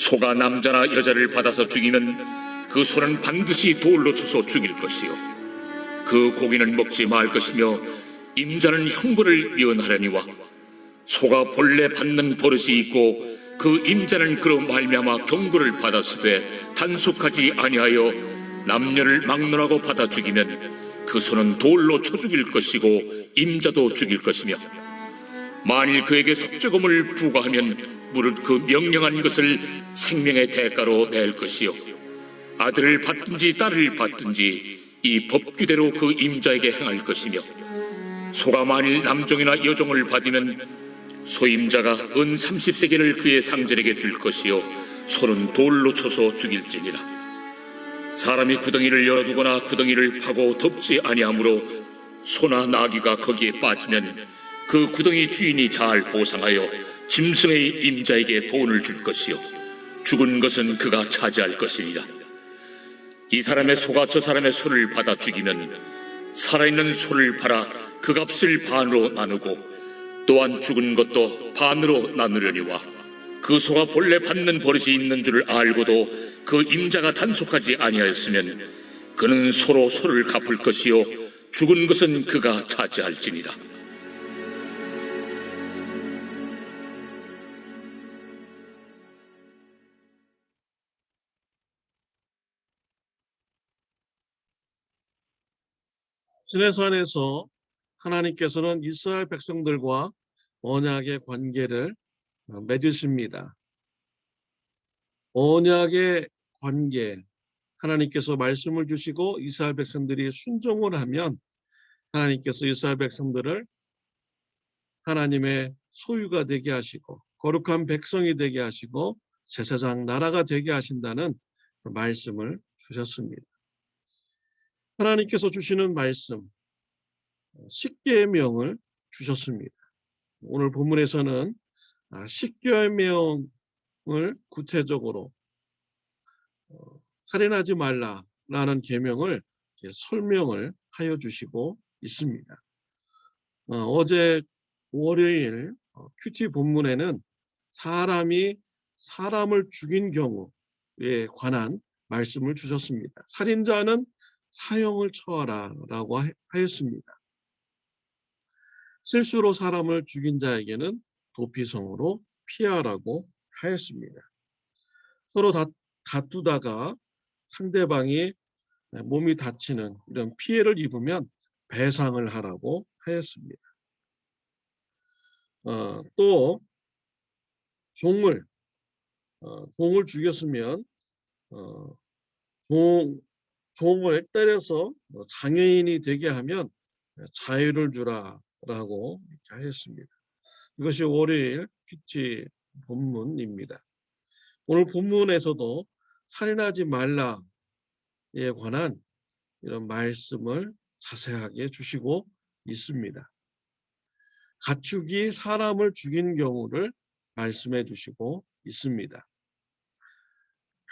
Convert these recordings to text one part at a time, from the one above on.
소가 남자나 여자를 받아서 죽이면 그 소는 반드시 돌로 쳐서 죽일 것이요 그 고기는 먹지 말 것이며 임자는 형벌을 면하려니와 소가 본래 받는 버릇이 있고 그 임자는 그로 말미암아 경고를 받았으되 단속하지 아니하여 남녀를 막론하고 받아 죽이면 그 소는 돌로 쳐 죽일 것이고 임자도 죽일 것이며 만일 그에게 속죄금을 부과하면 무릇 그 명령한 것을 생명의 대가로 낼 것이요 아들을 받든지 딸을 받든지 이 법규대로 그 임자에게 행할 것이며 소가 만일 남종이나 여종을 받으면 소임자가 은 30세겔을 그의 상전에게 줄 것이요 소는 돌로 쳐서 죽일지니라. 사람이 구덩이를 열어두거나 구덩이를 파고 덮지 아니하므로 소나 나귀가 거기에 빠지면 그 구덩이 주인이 잘 보상하여 짐승의 임자에게 돈을 줄 것이요 죽은 것은 그가 차지할 것이니라. 이 사람의 소가 저 사람의 소를 받아 죽이면 살아있는 소를 팔아 그 값을 반으로 나누고 또한 죽은 것도 반으로 나누려니와 그 소가 본래 받는 버릇이 있는 줄 알고도 그 임자가 단속하지 아니하였으면 그는 소로 소를 갚을 것이요 죽은 것은 그가 차지할지니라. 시내산에서 하나님께서는 이스라엘 백성들과 언약의 관계를 맺으십니다. 언약의 관계, 하나님께서 말씀을 주시고 이스라엘 백성들이 순종을 하면 하나님께서 이스라엘 백성들을 하나님의 소유가 되게 하시고 거룩한 백성이 되게 하시고 제사장 나라가 되게 하신다는 말씀을 주셨습니다. 하나님께서 주시는 말씀, 십계명을 주셨습니다. 오늘 본문에서는 십계명을 구체적으로 살인하지 말라라는 계명을 설명을 하여 주시고 있습니다. 어제 월요일 큐티 본문에는 사람이 사람을 죽인 경우에 관한 말씀을 주셨습니다. 살인자는 사형을 처하라라고 하였습니다. 실수로 사람을 죽인 자에게는 도피성으로 피하라고 하였습니다. 서로 다투다가 상대방이 몸이 다치는 이런 피해를 입으면 배상을 하라고 하였습니다. 또 종을 죽였으면 종을 때려서 장애인이 되게 하면 자유를 주라라고 하였습니다. 이것이 월요일 큐티 본문입니다. 오늘 본문에서도 살인하지 말라에 관한 이런 말씀을 자세하게 주시고 있습니다. 가축이 사람을 죽인 경우를 말씀해 주시고 있습니다.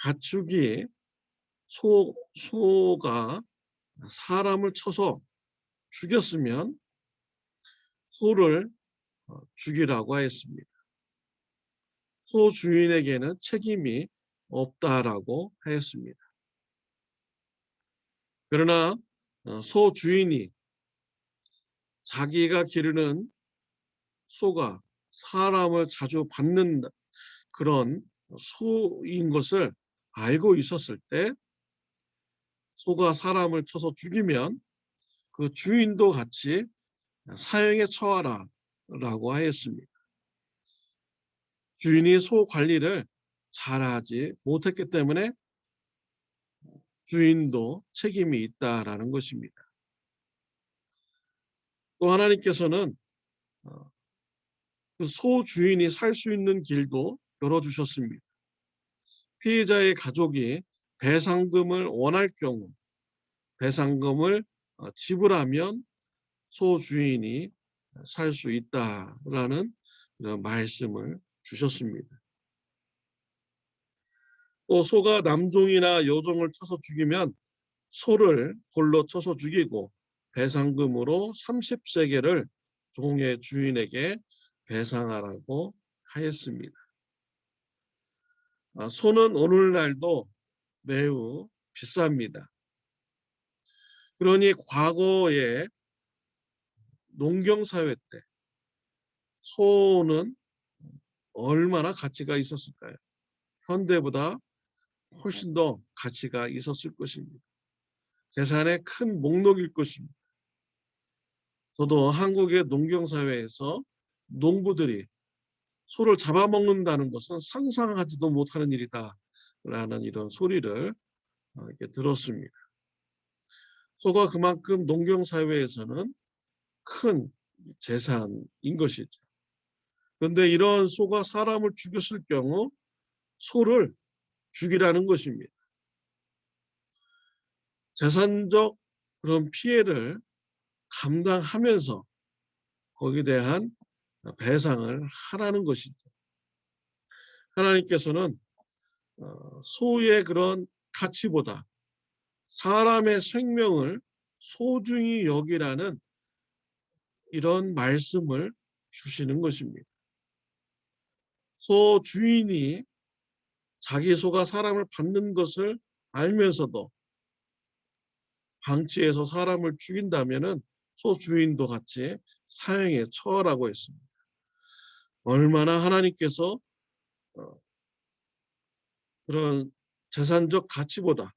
가축이 소가 사람을 쳐서 죽였으면 소를 죽이라고 하였습니다. 소 주인에게는 책임이 없다라고 하였습니다. 그러나 소 주인이 자기가 기르는 소가 사람을 자주 받는 그런 소인 것을 알고 있었을 때 소가 사람을 쳐서 죽이면 그 주인도 같이 사형에 처하라라고 하였습니다. 주인이 소 관리를 잘하지 못했기 때문에 주인도 책임이 있다라는 것입니다. 또 하나님께서는 그 소 주인이 살 수 있는 길도 열어주셨습니다. 피해자의 가족이 배상금을 원할 경우 배상금을 지불하면 소 주인이 살 수 있다라는 말씀을 주셨습니다. 또 소가 남종이나 여종을 쳐서 죽이면 소를 돌로 쳐서 죽이고 배상금으로 30세겔을 종의 주인에게 배상하라고 하였습니다. 소는 오늘날도 매우 비쌉니다. 그러니 과거에 농경사회 때 소는 얼마나 가치가 있었을까요? 현대보다 훨씬 더 가치가 있었을 것입니다. 재산의 큰 목록일 것입니다. 저도 한국의 농경사회에서 농부들이 소를 잡아먹는다는 것은 상상하지도 못하는 일이다라는 이런 소리를 이렇게 들었습니다. 소가 그만큼 농경사회에서는 큰 재산인 것이죠. 그런데 이런 소가 사람을 죽였을 경우 소를 죽이라는 것입니다. 재산적 그런 피해를 감당하면서 거기에 대한 배상을 하라는 것이죠. 하나님께서는 소의 그런 가치보다 사람의 생명을 소중히 여기라는 이런 말씀을 주시는 것입니다. 소 주인이 자기 소가 사람을 받는 것을 알면서도 방치해서 사람을 죽인다면은 소 주인도 같이 사형에 처하라고 했습니다. 얼마나 하나님께서 그런 재산적 가치보다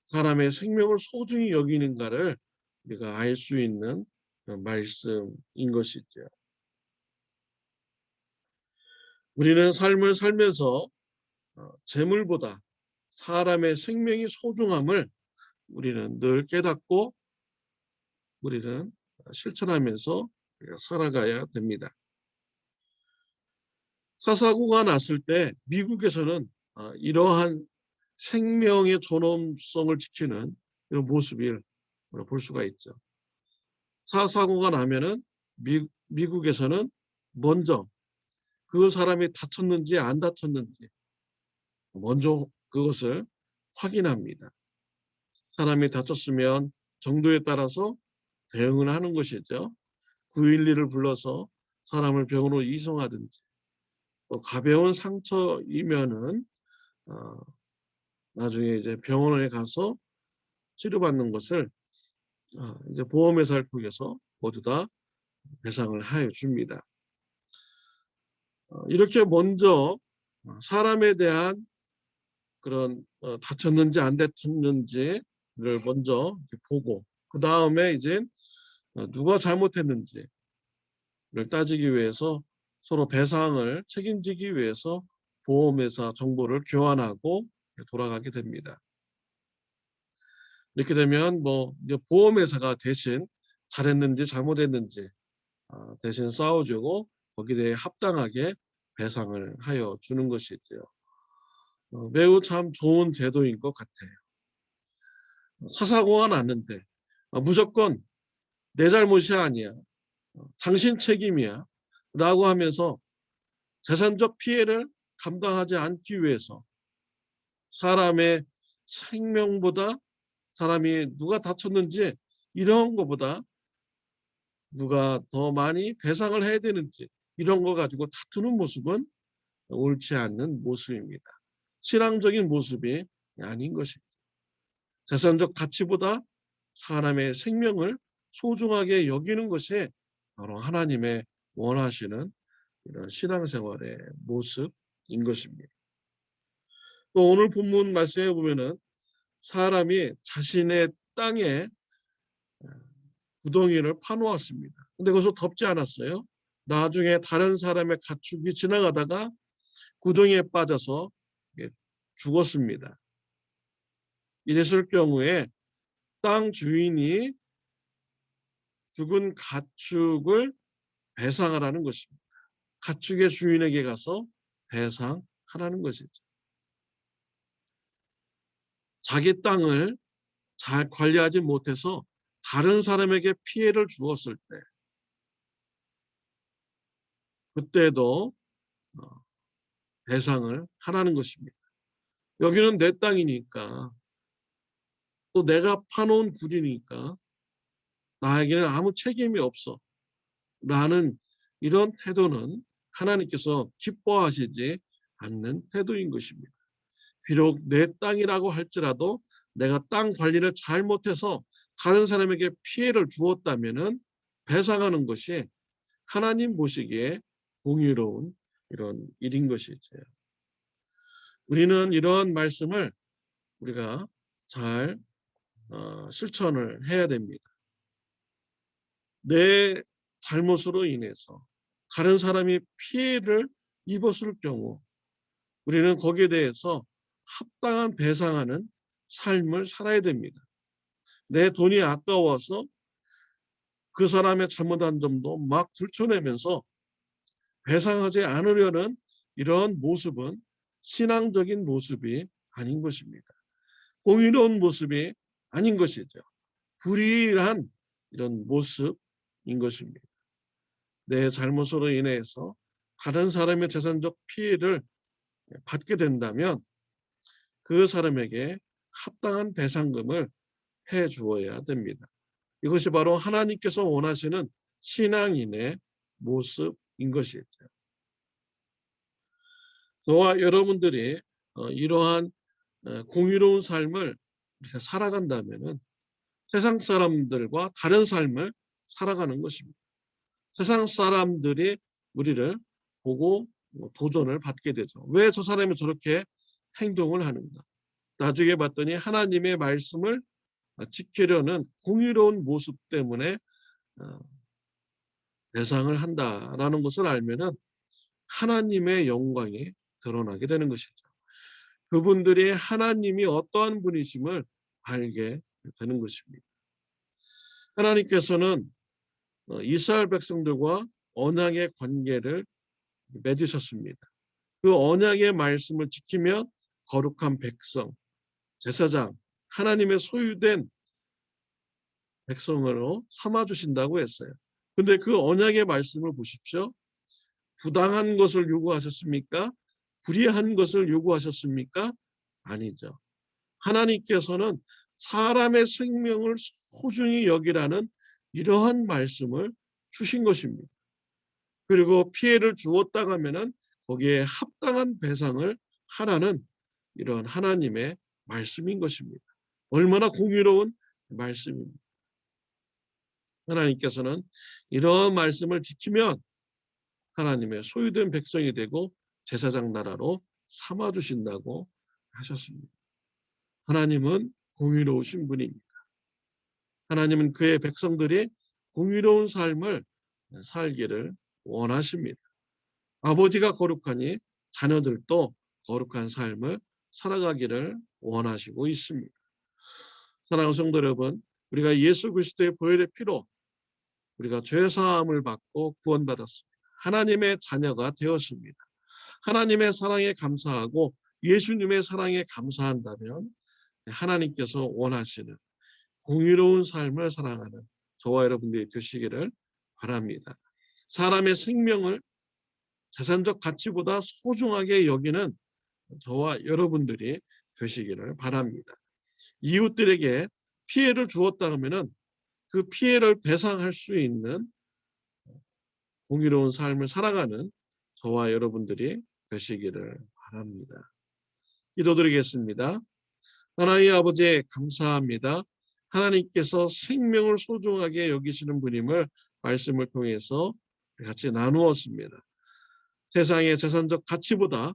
사람의 생명을 소중히 여기는가를 우리가 알 수 있는 말씀인 것이죠. 우리는 삶을 살면서 재물보다 사람의 생명이 소중함을 우리는 늘 깨닫고 우리는 실천하면서 살아가야 됩니다. 사사고가 났을 때 미국에서는 이러한 생명의 존엄성을 지키는 이런 모습을 볼 수가 있죠. 사사고가 나면은 미국에서는 먼저 그 사람이 다쳤는지 안 다쳤는지 먼저 그것을 확인합니다. 사람이 다쳤으면 정도에 따라서 대응을 하는 것이죠. 911을 불러서 사람을 병원으로 이송하든지 또 가벼운 상처이면은 나중에 이제 병원에 가서 치료받는 것을 이제 보험회사를 통해서 모두 다 배상을 하여 줍니다. 이렇게 먼저 사람에 대한 그런 다쳤는지 안 다쳤는지를 먼저 보고 그 다음에 이제 누가 잘못했는지를 따지기 위해서 서로 배상을 책임지기 위해서 보험회사 정보를 교환하고 돌아가게 됩니다. 이렇게 되면 뭐 이제 보험회사가 대신 잘했는지 잘못했는지 대신 싸워주고 거기에 대해 합당하게 배상을 하여 주는 것이죠. 매우 참 좋은 제도인 것 같아요. 사사고가 났는데 무조건 내 잘못이 아니야. 당신 책임이야. 라고 하면서 재산적 피해를 감당하지 않기 위해서 사람의 생명보다 사람이 누가 다쳤는지 이런 것보다 누가 더 많이 배상을 해야 되는지 이런 거 가지고 다투는 모습은 옳지 않는 모습입니다. 신앙적인 모습이 아닌 것입니다. 재산적 가치보다 사람의 생명을 소중하게 여기는 것이 바로 하나님의 원하시는 이런 신앙생활의 모습인 것입니다. 또 오늘 본문 말씀에 보면은 사람이 자신의 땅에 구덩이를 파놓았습니다. 근데 거기서 덮지 않았어요. 나중에 다른 사람의 가축이 지나가다가 구덩이에 빠져서 죽었습니다. 이랬을 경우에 땅 주인이 죽은 가축을 배상하라는 것입니다. 가축의 주인에게 가서 배상하라는 것이죠. 자기 땅을 잘 관리하지 못해서 다른 사람에게 피해를 주었을 때 그때도 배상을 하라는 것입니다. 여기는 내 땅이니까 또 내가 파놓은 굴이니까 나에게는 아무 책임이 없어 라는 이런 태도는 하나님께서 기뻐하시지 않는 태도인 것입니다. 비록 내 땅이라고 할지라도 내가 땅 관리를 잘못해서 다른 사람에게 피해를 주었다면은 배상하는 것이 하나님 보시기에 공의로운 이런 일인 것이죠. 우리는 이런 말씀을 우리가 잘 실천을 해야 됩니다. 내 잘못으로 인해서 다른 사람이 피해를 입었을 경우 우리는 거기에 대해서 합당한 배상하는 삶을 살아야 됩니다. 내 돈이 아까워서 그 사람의 잘못한 점도 막 들춰내면서 배상하지 않으려는 이런 모습은 신앙적인 모습이 아닌 것입니다. 공의로운 모습이 아닌 것이죠. 불의한 이런 모습인 것입니다. 내 잘못으로 인해서 다른 사람의 재산적 피해를 받게 된다면 그 사람에게 합당한 배상금을 해 주어야 됩니다. 이것이 바로 하나님께서 원하시는 신앙인의 모습인 것이죠. 저와 여러분들이 이러한 공의로운 삶을 우리가 살아간다면은 세상 사람들과 다른 삶을 살아가는 것입니다. 세상 사람들이 우리를 보고 도전을 받게 되죠. 왜 저 사람이 저렇게 행동을 하는가? 나중에 봤더니 하나님의 말씀을 지키려는 공의로운 모습 때문에 배상을 한다라는 것을 알면은 하나님의 영광이 드러나게 되는 것이죠. 그분들이 하나님이 어떠한 분이심을 알게 되는 것입니다. 하나님께서는 이스라엘 백성들과 언약의 관계를 맺으셨습니다. 그 언약의 말씀을 지키며 거룩한 백성, 제사장, 하나님의 소유된 백성으로 삼아주신다고 했어요. 근데 그 언약의 말씀을 보십시오. 부당한 것을 요구하셨습니까? 불의한 것을 요구하셨습니까? 아니죠. 하나님께서는 사람의 생명을 소중히 여기라는 이러한 말씀을 주신 것입니다. 그리고 피해를 주었다고 하면은 거기에 합당한 배상을 하라는 이런 하나님의 말씀인 것입니다. 얼마나 공의로운 말씀입니다. 하나님께서는 이런 말씀을 지키면 하나님의 소유된 백성이 되고 제사장 나라로 삼아주신다고 하셨습니다. 하나님은 공의로우신 분입니다. 하나님은 그의 백성들이 공의로운 삶을 살기를 원하십니다. 아버지가 거룩하니 자녀들도 거룩한 삶을 살아가기를 원하시고 있습니다. 사랑하는 성도 여러분, 우리가 예수 그리스도의 보혈의 피로 우리가 죄 사함을 받고 구원받았습니다. 하나님의 자녀가 되었습니다. 하나님의 사랑에 감사하고 예수님의 사랑에 감사한다면 하나님께서 원하시는 공의로운 삶을 살아가는 저와 여러분들이 되시기를 바랍니다. 사람의 생명을 재산적 가치보다 소중하게 여기는 저와 여러분들이 되시기를 바랍니다. 이웃들에게 피해를 주었다 하면은 그 피해를 배상할 수 있는 공의로운 삶을 살아가는 저와 여러분들이 되시기를 바랍니다. 기도드리겠습니다. 하나님 아버지 감사합니다. 하나님께서 생명을 소중하게 여기시는 분임을 말씀을 통해서 같이 나누었습니다. 세상의 재산적 가치보다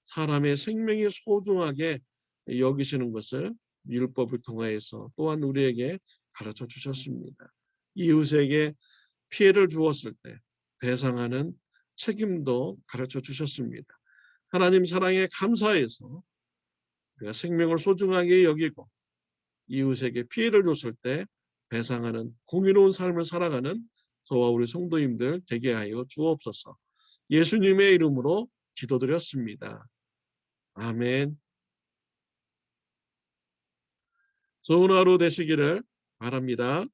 사람의 생명이 소중하게 여기시는 것을 율법을 통하여서 또한 우리에게 가르쳐 주셨습니다. 이웃에게 피해를 주었을 때 배상하는 책임도 가르쳐 주셨습니다. 하나님 사랑에 감사해서 우리가 생명을 소중하게 여기고 이웃에게 피해를 줬을 때 배상하는 공의로운 삶을 살아가는 저와 우리 성도님들 되게 하여 주옵소서. 예수님의 이름으로 기도드렸습니다. 아멘. 좋은 하루 되시기를 바랍니다.